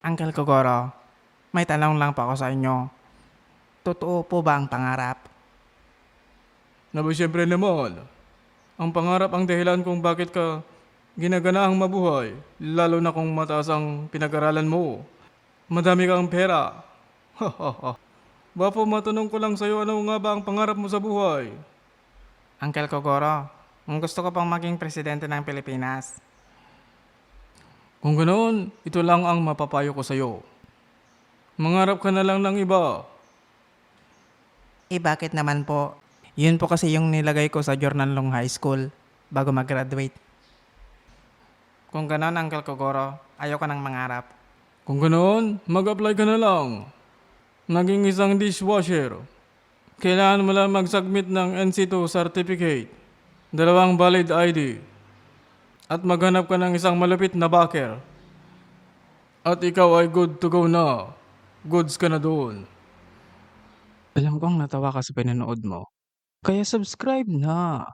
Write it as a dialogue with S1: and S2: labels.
S1: Uncle Kogoro, may tanong lang po ako sa inyo. Totoo po ba ang pangarap?
S2: Siyempre naman, ang pangarap ang dahilan kung bakit ka ginaganahang mabuhay, lalo na kung mataas ang pinag-aralan mo. Madami kang pera. Bapo, matanong ko lang sa'yo, ano nga ba ang pangarap mo sa buhay?
S1: Uncle Kogoro, ang gusto ko pang maging presidente ng Pilipinas.
S2: Kung ganoon, ito lang ang mapapayo ko sa'yo. Mangarap ka na lang ng iba.
S1: Bakit naman po? Yun po kasi yung nilagay ko sa Jornalong High School bago mag-graduate. Kung ganon, Uncle Kogoro, ayoko nang mangarap.
S2: Kung ganoon, mag-apply ka na lang. Naging isang dishwasher. Kailangan mo lang mag-submit ng NC2 certificate, 2 valid ID, at maghanap ka ng isang malupit na backer. At ikaw ay good to go na. Goods ka na doon.
S1: Alam kong natawa ka sa pinanood mo. Kaya subscribe na.